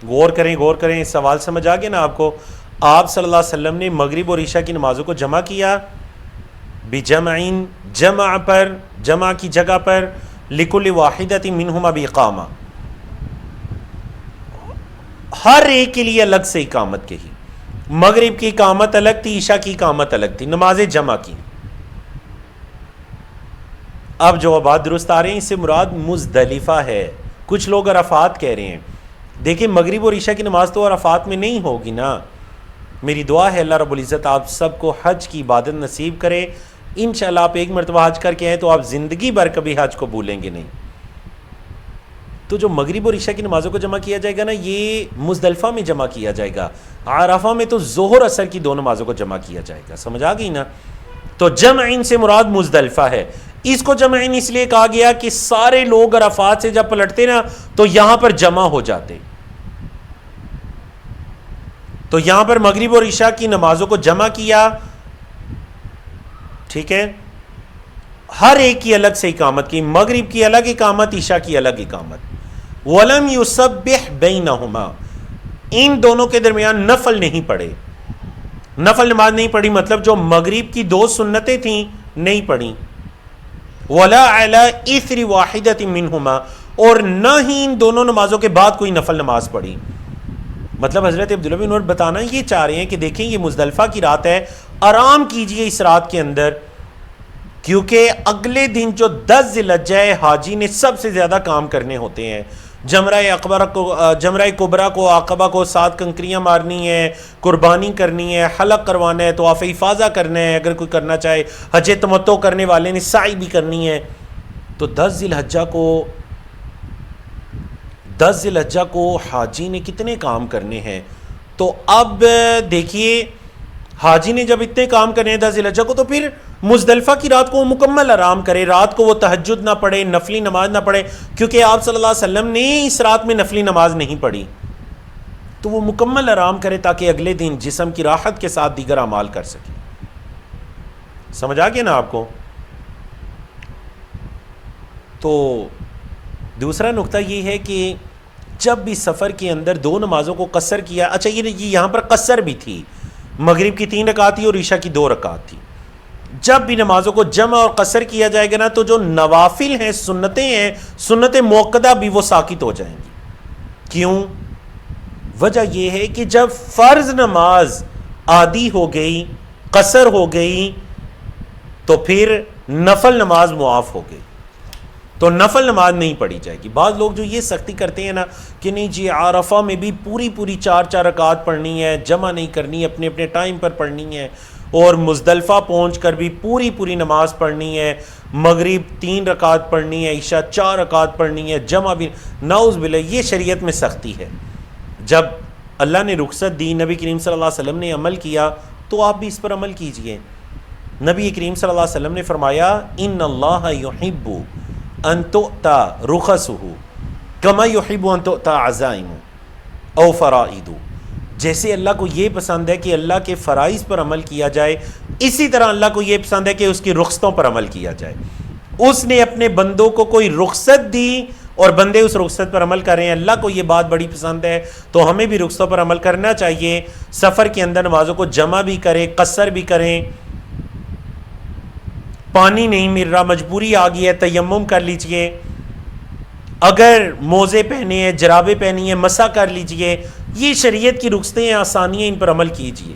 غور کریں, سوال سمجھ آ گیا نا آپ کو. آپ صلی اللہ علیہ وسلم نے مغرب اور عشاء کی نمازوں کو جمع کیا بجمعین, جمع کی جگہ پر, لکل واحدۃ منہما باقامہ, ہر ایک کے لیے الگ سے اقامت کہی. مغرب کی اقامت الگ تھی, عشاء کی اقامت الگ تھی, نمازیں جمع کی. اب جو بات درست آ رہے ہیں, اس سے مراد مزدلفہ ہے. کچھ لوگ عرفات کہہ رہے ہیں. دیکھیں مغرب اور عشاء کی نماز تو عرفات میں نہیں ہوگی نا. میری دعا ہے اللہ رب العزت آپ سب کو حج کی عبادت نصیب کرے. انشاءاللہ آپ ایک مرتبہ حج کر کے آئیں تو آپ زندگی بھر کبھی حج کو بھولیں گے نہیں. تو جو مغرب اور عشاء کی نمازوں کو جمع کیا جائے گا نا, یہ مزدلفہ میں جمع کیا جائے گا. عرفہ میں تو ظہر عصر کی 2 نمازوں کو جمع کیا جائے گا. سمجھ آ گئی نا؟ تو جمعین سے مراد مزدلفہ ہے. اس کو جمعین اس لیے کہا گیا کہ سارے لوگ عرفات سے جب پلٹتے نا تو یہاں پر جمع ہو جاتے. تو یہاں پر مغرب اور عشاء کی نمازوں کو جمع کیا, ٹھیک ہے, ہر ایک کی الگ سے اقامت کی, مغرب کی الگ اقامت, عشاء کی الگ اقامت. وَلَمْ يُسَبِّحْ بَيْنَهُمَا, ان دونوں کے درمیان نفل نہیں پڑے, نفل نماز نہیں پڑھی, مطلب جو مغرب کی 2 سنتیں تھیں نہیں پڑھی. وَلَا عَلَىٰ إِثْرِ وَاحِدَةٍ مِّنْهُمَا, اور نہ ہی ان دونوں نمازوں کے بعد کوئی نفل نماز پڑھی. مطلب حضرت عبداللہ بن عمر بتانا یہ چاہ رہے ہیں کہ دیکھیں یہ مزدلفہ کی رات ہے, آرام کیجئے اس رات کے اندر, کیونکہ اگلے دن جو 10 ذی الحجہ ہے حاجی نے سب سے زیادہ کام کرنے ہوتے ہیں. جمرہ کبریٰ کو, عقبہ کو 7 کنکریاں مارنی ہے, قربانی کرنی ہے, حلق کروانا ہے, طواف افاضہ کرنا ہے اگر کوئی کرنا چاہے, حج تمتع کرنے والے نے سعی بھی کرنی ہے. تو 10 ذی الحجہ کو حاجی نے کتنے کام کرنے ہیں. تو اب دیکھیے حاجی نے جب اتنے کام کرنے ہیں 10 ذی الحجہ کو, تو پھر مزدلفہ کی رات کو وہ مکمل آرام کرے, رات کو وہ تہجد نہ پڑھے, نفلی نماز نہ پڑھے, کیونکہ آپ صلی اللہ علیہ وسلم نے اس رات میں نفلی نماز نہیں پڑھی. تو وہ مکمل آرام کرے تاکہ اگلے دن جسم کی راحت کے ساتھ دیگر اعمال کر سکے. سمجھ آ گیا نا آپ کو؟ تو دوسرا نقطہ یہ ہے کہ جب بھی سفر کے اندر 2 نمازوں کو قصر کیا, اچھا یہ یہاں پر قصر بھی تھی, مغرب کی 3 رکعت تھی اور عشاء کی 2 رکعت تھی. جب بھی نمازوں کو جمع اور قصر کیا جائے گا نا تو جو نوافل ہیں, سنتیں ہیں, سنت موقدہ بھی وہ ساقط ہو جائیں گی. کیوں؟ وجہ یہ ہے کہ جب فرض نماز عادی ہو گئی, قصر ہو گئی, تو پھر نفل نماز معاف ہو گئی, تو نفل نماز نہیں پڑھی جائے گی. بعض لوگ جو یہ سختی کرتے ہیں نا کہ نہیں جی عرفہ میں بھی پوری 4 رکعت پڑھنی ہے, جمع نہیں کرنی, اپنے اپنے ٹائم پر پڑھنی ہے, اور مزدلفہ پہنچ کر بھی پوری نماز پڑھنی ہے, مغرب 3 رکعت پڑھنی ہے, عشاء 4 رکعت پڑھنی ہے, جمع بھی, نعوذ باللہ, یہ شریعت میں سختی ہے. جب اللہ نے رخصت دی, نبی کریم صلی اللہ علیہ وسلم نے عمل کیا, تو آپ بھی اس پر عمل کیجئے. نبی کریم صلی اللہ علیہ وسلم نے فرمایا ان اللہ یحب ان تؤتى رخصه کما یحب ان تؤتى عزائم او فرائض, جیسے اللہ کو یہ پسند ہے کہ اللہ کے فرائض پر عمل کیا جائے, اسی طرح اللہ کو یہ پسند ہے کہ اس کی رخصتوں پر عمل کیا جائے. اس نے اپنے بندوں کو کوئی رخصت دی اور بندے اس رخصت پر عمل کر رہے ہیں, اللہ کو یہ بات بڑی پسند ہے, تو ہمیں بھی رخصتوں پر عمل کرنا چاہیے. سفر کے اندر نمازوں کو جمع بھی کریں, قصر بھی کریں. پانی نہیں مل رہا, مجبوری آ گئی ہے, تیمم کر لیجئے. اگر موزے پہنے ہیں, جرابیں پہنی ہیں, مسح کر لیجئے. یہ شریعت کی رخصتیں ہیں, آسانیاں, ان پر عمل کیجئے.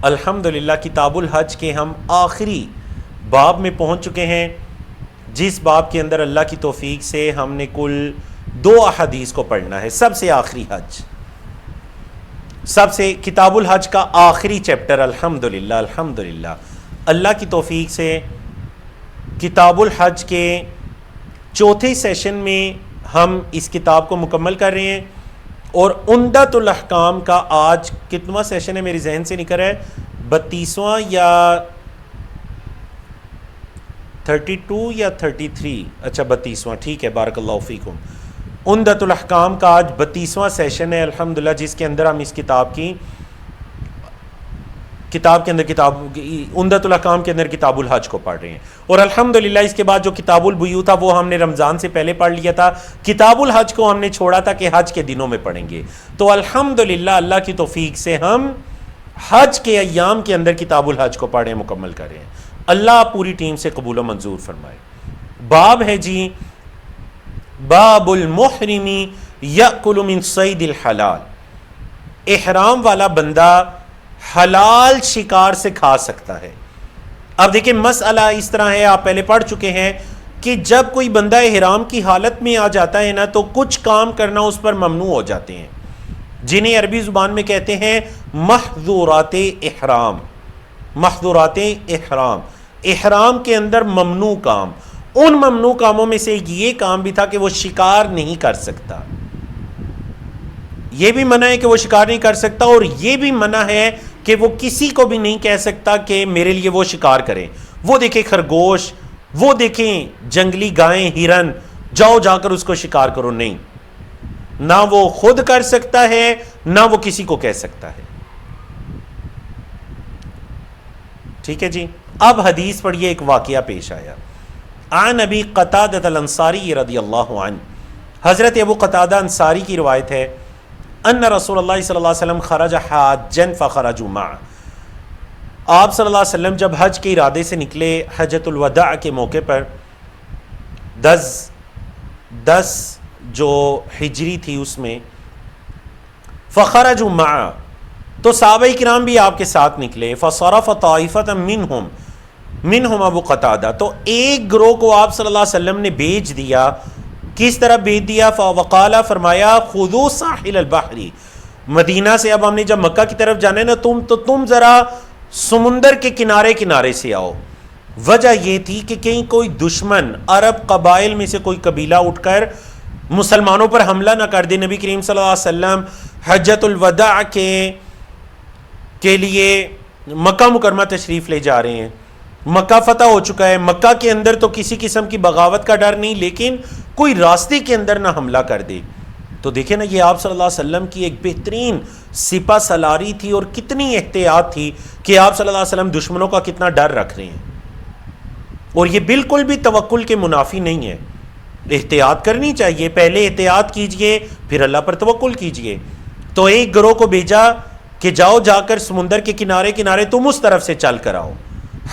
الحمدللہ کتاب الحج کے ہم آخری باب میں پہنچ چکے ہیں, جس باب کے اندر اللہ کی توفیق سے ہم نے کل 2 احادیث کو پڑھنا ہے. سب سے آخری حج, سب سے کتاب الحج کا آخری چیپٹر. الحمدللہ اللہ کی توفیق سے کتاب الحج کے 4تھے سیشن میں ہم اس کتاب کو مکمل کر رہے ہیں, اور عمدۃ الاحکام کا آج کتنا سیشن ہے میری ذہن سے نکل رہا ہے, 32واں یا 32 یا 33, اچھا 32واں, ٹھیک ہے, بارک اللہ فیکم. عمدۃ الاحکام کا آج 32واں سیشن ہے الحمدللہ, جس کے اندر ہم اس کتاب کے اندر عمدۃ الاحکام کے اندر کتاب الحج کو پڑھ رہے ہیں. اور الحمدللہ اس کے بعد جو کتاب البیوع تھا وہ ہم نے رمضان سے پہلے پڑھ لیا تھا. کتاب الحج کو ہم نے چھوڑا تھا کہ حج کے دنوں میں پڑھیں گے. تو الحمدللہ اللہ کی توفیق سے ہم حج کے ایام کے اندر کتاب الحج کو پڑھیں, مکمل کریں. اللہ پوری ٹیم سے قبول و منظور فرمائے. باب ہے جی باب المحرم یأکل من صید الحلال, احرام والا بندہ حلال شکار سے کھا سکتا ہے. اب دیکھیں مسئلہ اس طرح ہے, آپ پہلے پڑھ چکے ہیں کہ جب کوئی بندہ احرام کی حالت میں آ جاتا ہے نا, تو کچھ کام کرنا اس پر ممنوع ہو جاتے ہیں, جنہیں عربی زبان میں کہتے ہیں محظورات احرام. محظورات احرام, احرام کے اندر ممنوع کام. ان ممنوع کاموں میں سے یہ کام بھی تھا کہ وہ شکار نہیں کر سکتا. یہ بھی منع ہے کہ وہ شکار نہیں کر سکتا, اور یہ بھی منع ہے کہ وہ کسی کو بھی نہیں کہہ سکتا کہ میرے لیے وہ شکار کریں. وہ دیکھیں خرگوش، وہ دیکھیں جنگلی گائیں، ہرن، جاؤ جا کر اس کو شکار کرو. نہیں، نہ وہ خود کر سکتا ہے نہ وہ کسی کو کہہ سکتا ہے. ٹھیک ہے جی. اب حدیث پڑھیے، ایک واقعہ پیش آیا. عن ابی قتادہ الانصاری رضی اللہ عنہ، حضرت ابو قتادہ انصاری کی روایت ہے، ان رسول اللہ صلی اللہ علیہ وسلم خرج حاجا فخرجوا معه، آپ صلی اللہ علیہ وسلم جب حج کے ارادے سے نکلے حجۃ الوداع کے موقع پر، 10 جو ہجری تھی اس میں، فخرجوا معه، تو صحابہ کرام بھی آپ کے ساتھ نکلے. فصرف طائفة منہم ابو قتادہ، تو ایک گروہ کو آپ صلی اللہ علیہ وسلم نے بھیج دیا. کس طرح بھیج دیا؟ وقال، فرمایا، خذوا ساحل البحر، مدینہ سے اب ہم نے جب مکہ کی طرف جانا ہے نا، تم ذرا سمندر کے کنارے کنارے سے آؤ. وجہ یہ تھی کہ کہیں کوئی دشمن عرب قبائل میں سے کوئی قبیلہ اٹھ کر مسلمانوں پر حملہ نہ کر دے. نبی کریم صلی اللہ علیہ وسلم حجۃ الوداع کے لیے مکہ مکرمہ تشریف لے جا رہے ہیں. مکہ فتح ہو چکا ہے، مکہ کے اندر تو کسی قسم کی بغاوت کا ڈر نہیں، لیکن کوئی راستے کے اندر نہ حملہ کر دے. تو دیکھیں نا، یہ آپ صلی اللہ علیہ وسلم کی ایک بہترین سپہ سالاری تھی اور کتنی احتیاط تھی کہ آپ صلی اللہ علیہ وسلم دشمنوں کا کتنا ڈر رکھ رہے ہیں. اور یہ بالکل بھی توکل کے منافی نہیں ہے. احتیاط کرنی چاہیے، پہلے احتیاط کیجئے پھر اللہ پر توکل کیجئے. تو ایک گروہ کو بھیجا کہ جاؤ جا کر سمندر کے کنارے کنارے تم اس طرف سے چل کر آؤ،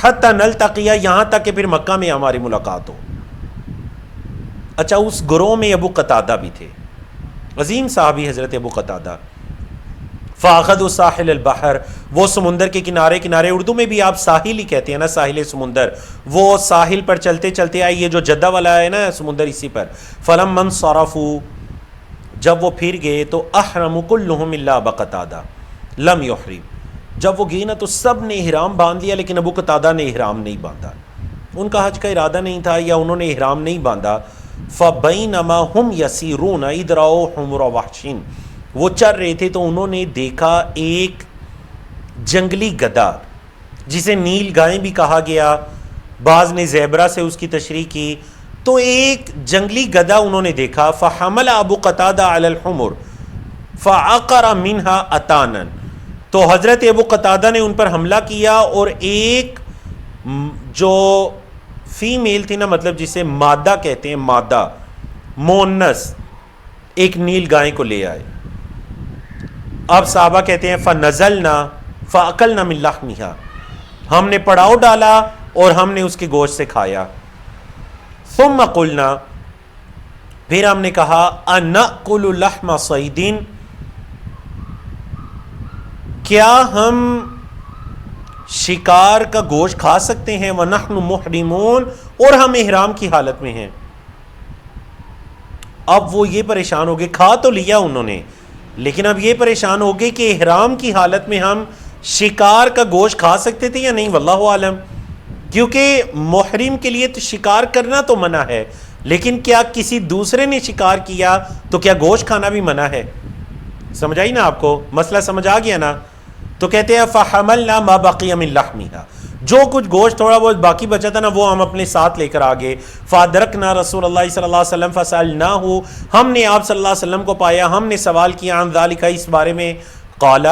حتی نلتقی، یہاں تک کہ پھر مکہ میں ہماری ملاقات ہو. اچھا، اس گروہ میں ابو قتادہ بھی تھے، عظیم صحابی حضرت ابو قتادہ. فاخذوا ساحل البحر، وہ سمندر کے کنارے کنارے، اردو میں بھی آپ ساحل ہی کہتے ہیں نا، ساحل سمندر، وہ ساحل پر چلتے چلتے آئے، یہ جو جدہ والا ہے نا سمندر، اسی پر. فلما انصرفوا، جب وہ پھر گئے تو احرموا كلهم الا ابا قتادہ لم يحرم، جب وہ گئے نا تو سب نے احرام باندھ لیا لیکن ابو قتادہ نے احرام نہیں باندھا. ان کا حج کا ارادہ نہیں تھا یا انہوں نے احرام نہیں باندھا. فبینما ہم یسیرون اذ رأوا حمر وحش، وہ چل رہے تھے تو انہوں نے دیکھا ایک جنگلی گدھا جسے نیل گائیں بھی کہا گیا، بعض نے زیبرا سے اس کی تشریح کی. تو ایک جنگلی گدھا انہوں نے دیکھا. فحمل ابو قتادہ علی الحمر فعقر منها اتانا، تو حضرت ابو قتادہ نے ان پر حملہ کیا اور ایک جو فیمیل تھی نا، مطلب جسے مادہ کہتے ہیں، مادہ مونس، ایک نیل گائیں کو لے آئے. اب صحابہ کہتے ہیں فنزلنا فاکلنا من لحمها، ہم نے پڑاؤ ڈالا اور ہم نے اس کے گوشت سے کھایا. ثم قلنا، پھر ہم نے کہا انأکل لحم صید، کیا ہم شکار کا گوشت کھا سکتے ہیں؟ وَنَحْنُ مُحْرِمُونَ، اور ہم احرام کی حالت میں ہیں. اب وہ یہ پریشان ہو گئے، کھا تو لیا انہوں نے لیکن اب یہ پریشان ہو گئے کہ احرام کی حالت میں ہم شکار کا گوشت کھا سکتے تھے یا نہیں، واللہ عالم. کیونکہ محرم کے لیے تو شکار کرنا تو منع ہے، لیکن کیا کسی دوسرے نے شکار کیا تو کیا گوشت کھانا بھی منع ہے؟ سمجھ آئی نا آپ کو مسئلہ؟ سمجھ آ گیا نا؟ تو کہتے ہیں فحملنا ما بقی من لحمها، جو کچھ گوشت تھوڑا بہت باقی بچا تھا نا وہ ہم اپنے ساتھ لے کر آگے. فادرکنا رسول اللہ صلی اللہ علیہ وسلم فسألناہ، ہم نے آپ صلی اللہ علیہ وسلم کو پایا، ہم نے سوال کیا عن ذالک، اس بارے میں. قال،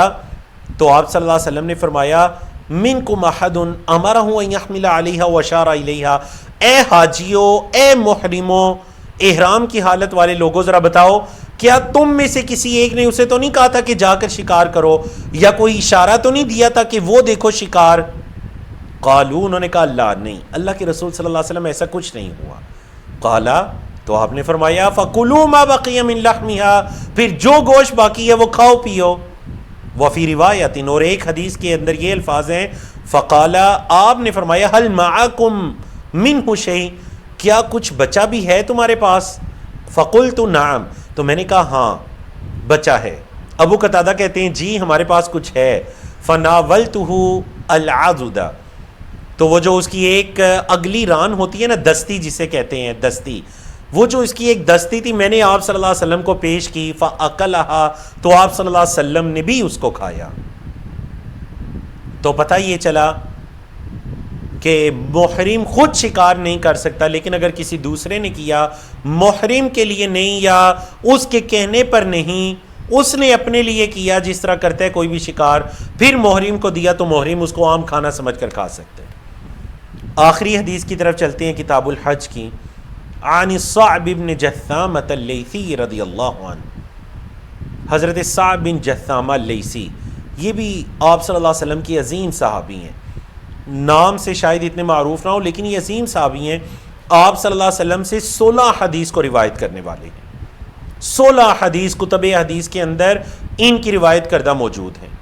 تو آپ صلی اللہ علیہ وسلم نے فرمایا منکم احد امرہ ان یحمل علیہا واشار الیہا، اے حاجیو، اے محرمو، احرام کی حالت والے لوگوں، ذرا بتاؤ کیا تم میں سے کسی ایک نے اسے تو نہیں کہا تھا کہ جا کر شکار کرو، یا کوئی اشارہ تو نہیں دیا تھا کہ وہ دیکھو شکار؟ قالو، انہوں نے کہا اللہ نہیں، اللہ کے رسول صلی اللہ علیہ وسلم ایسا کچھ نہیں ہوا. قالا، تو آپ نے فرمایا فکلوا ما بقی من لحمها، پھر جو گوشت باقی ہے وہ کھاؤ پیو. وفی روایت، اور ایک حدیث کے اندر یہ الفاظ ہیں فقالا، آپ نے فرمایا هل معکم منہ شیء، کیا کچھ بچا بھی ہے تمہارے پاس؟ فقلت نعم، تو میں نے کہا ہاں بچا ہے. ابو قتادہ کہتے ہیں جی ہمارے پاس کچھ ہے. فناولتہ العضدہ، تو وہ جو اس کی ایک اگلی ران ہوتی ہے نا، دستی جسے کہتے ہیں، دستی، وہ جو اس کی ایک دستی تھی میں نے آپ صلی اللہ علیہ وسلم کو پیش کی. فاکلھا، تو آپ صلی اللہ علیہ وسلم نے بھی اس کو کھایا. تو پتہ یہ چلا کہ محرم خود شکار نہیں کر سکتا، لیکن اگر کسی دوسرے نے کیا، محرم کے لیے نہیں یا اس کے کہنے پر نہیں، اس نے اپنے لیے کیا، جس طرح کرتا ہے کوئی بھی شکار، پھر محرم کو دیا تو محرم اس کو عام کھانا سمجھ کر کھا سکتے ہیں۔ آخری حدیث کی طرف چلتے ہیں کتاب الحج کی۔ عن صعب بن جثامہ اللیثی رضی اللہ عنہ، حضرت صعب بن جثامہ اللیثی، یہ بھی آپ صلی اللہ علیہ وسلم کی عظیم صحابی ہیں، نام سے شاید اتنے معروف نہ ہو لیکن یہ عظیم صحابی ہیں، آپ صلی اللہ علیہ وسلم سے 16 حدیث کو روایت کرنے والے ہیں، 16 حدیث کتب حدیث کے اندر ان کی روایت کردہ موجود ہیں۔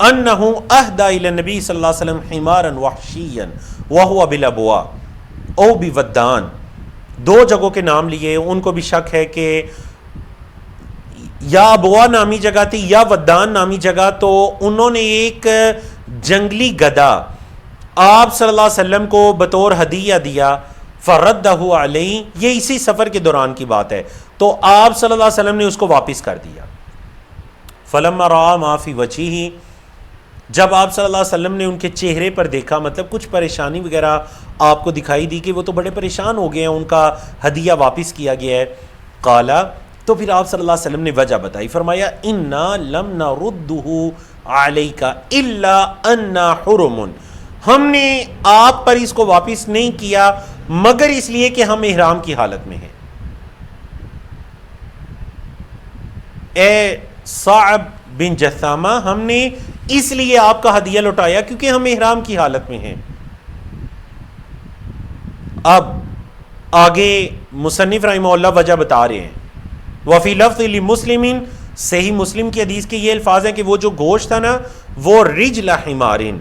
انہ اہدی الی النبی صلی اللہ علیہ وسلم حمارا وحشیا وہو بالابواء او بودان، 2 جگہوں کے نام لیے، ان کو بھی شک ہے کہ یا ابوا نامی جگہ تھی یا ودان نامی جگہ، تو انہوں نے ایک جنگلی گدھا آپ صلی اللہ علیہ وسلم کو بطور ہدیہ دیا، فردہ علیہ، یہ اسی سفر کے دوران کی بات ہے، تو آپ صلی اللہ علیہ وسلم نے اس کو واپس کر دیا۔ فلما رأى ما فی وجہہ، جب آپ صلی اللہ علیہ وسلم نے ان کے چہرے پر دیکھا، مطلب کچھ پریشانی وغیرہ آپ کو دکھائی دی کہ وہ تو بڑے پریشان ہو گئے ہیں، ان کا ہدیہ واپس کیا گیا ہے، قالا، تو پھر آپ صلی اللہ علیہ وسلم نے وجہ بتائی، فرمایا انا لم نردہ علیک الا انا حرم، ہم نے آپ پر اس کو واپس نہیں کیا مگر اس لیے کہ ہم احرام کی حالت میں ہیں۔ اے صعب بن جثامہ، ہم نے اس لیے آپ کا ہدیہ لوٹایا کیونکہ ہم احرام کی حالت میں ہیں۔ اب آگے مصنف رحمہ اللہ وجہ بتا رہے ہیں، وفی لفظ لمسلم، صحیح مسلم کی حدیث کے یہ الفاظ ہیں کہ وہ جو گوشت تھا نا، وہ رجل حمارن،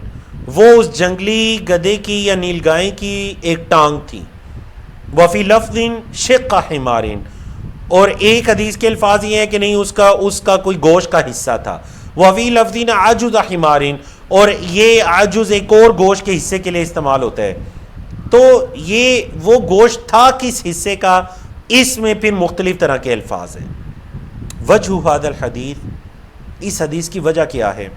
وہ اس جنگلی گدھے کی یا نیل گائے کی ایک ٹانگ تھی، وفی لفظ شق حمارن، اور ایک حدیث کے الفاظ یہ ہیں کہ نہیں اس کا کوئی گوشت کا حصہ تھا، وفی لفظ عجز حمارن، اور یہ عجز ایک اور گوشت کے حصے کے لیے استعمال ہوتا ہے، تو یہ وہ گوشت تھا کس حصے کا، اس میں پھر مختلف طرح کے الفاظ ہیں۔ وجہ ھذا الحدیث، اس حدیث کی وجہ کیا ہے،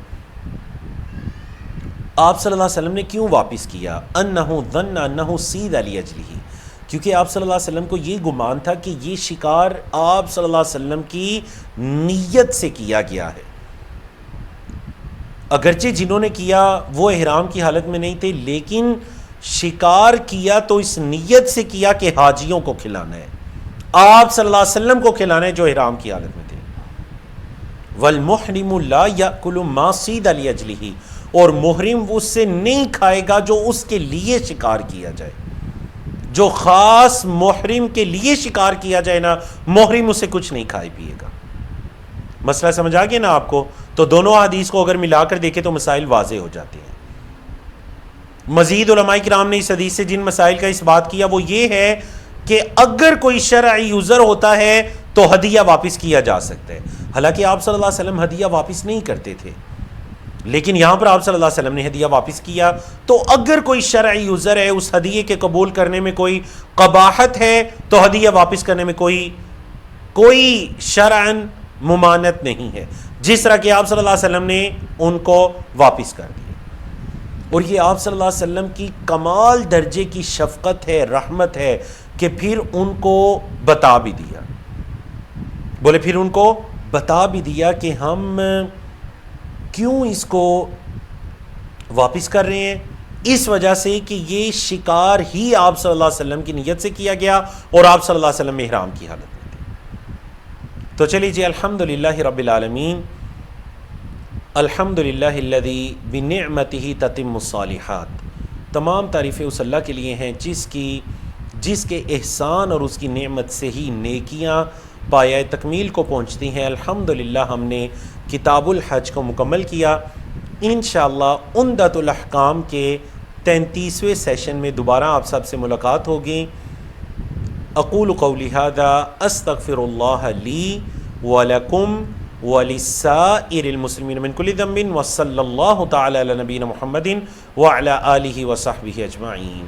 آپ صلی اللہ علیہ وسلم نے کیوں واپس کیا، انہ ظن انہ صید لاجلہ، کیونکہ آپ صلی اللہ علیہ وسلم کو یہ گمان تھا کہ یہ شکار آپ صلی اللہ علیہ وسلم کی نیت سے کیا گیا ہے، اگرچہ جنہوں نے کیا وہ احرام کی حالت میں نہیں تھے، لیکن شکار کیا تو اس نیت سے کیا کہ حاجیوں کو کھلانا ہے، آپ صلی اللہ علیہ وسلم کو کھلانا ہے جو احرام کی حالت میں تھے۔ والمحرم لا یأکل ما صید لاجلہ، اور محرم اس سے نہیں کھائے گا جو اس کے لیے شکار کیا جائے، جو خاص محرم کے لیے شکار کیا جائے نا، محرم اسے کچھ نہیں کھائے پیے گا۔ مسئلہ سمجھ آ گیا نا آپ کو؟ تو دونوں حدیث کو اگر ملا کر دیکھیں تو مسائل واضح ہو جاتے ہیں۔ مزید علماء کرام نے اس حدیث سے جن مسائل کا اس بات کیا وہ یہ ہے کہ اگر کوئی شرعی عذر ہوتا ہے تو ہدیہ واپس کیا جا سکتا ہے، حالانکہ آپ صلی اللہ علیہ وسلم ہدیہ واپس نہیں کرتے تھے، لیکن یہاں پر آپ صلی اللہ علیہ وسلم نے ہدیہ واپس کیا، تو اگر کوئی شرعی عذر ہے، اس ہدیے کے قبول کرنے میں کوئی قباحت ہے، تو ہدیہ واپس کرنے میں کوئی شرعن ممانعت نہیں ہے، جس طرح کہ آپ صلی اللہ علیہ وسلم نے ان کو واپس کر دیا۔ اور یہ آپ صلی اللہ علیہ وسلم کی کمال درجے کی شفقت ہے، رحمت ہے کہ پھر ان کو بتا بھی دیا، بولے پھر ان کو بتا بھی دیا کہ ہم کیوں اس کو واپس کر رہے ہیں، اس وجہ سے کہ یہ شکار ہی آپ صلی اللہ علیہ وسلم کی نیت سے کیا گیا اور آپ صلی اللہ علیہ وسلم احرام کی حالت میں تھے۔ تو چلیے جی، الحمدللہ رب العالمین، الحمدللہ الذی بنعمتہ تتم الصالحات، تمام تعریفیں اس اللہ کے لیے ہیں جس کے احسان اور اس کی نعمت سے ہی نیکیاں پایہ تکمیل کو پہنچتی ہیں۔ الحمدللہ ہم نے کتاب الحج کو مکمل کیا، انشاءاللہ عمدۃ الاحکام کے 33ویں سیشن میں دوبارہ آپ سب سے ملاقات ہوگی۔ اقول قولی ھذا استغفر اللہ لی ولکم ولسائر المسلمین من کل ذنب، وصلی اللہ تعالی علی نبینا محمد وعلی آلہ وصحبہ اجمعین۔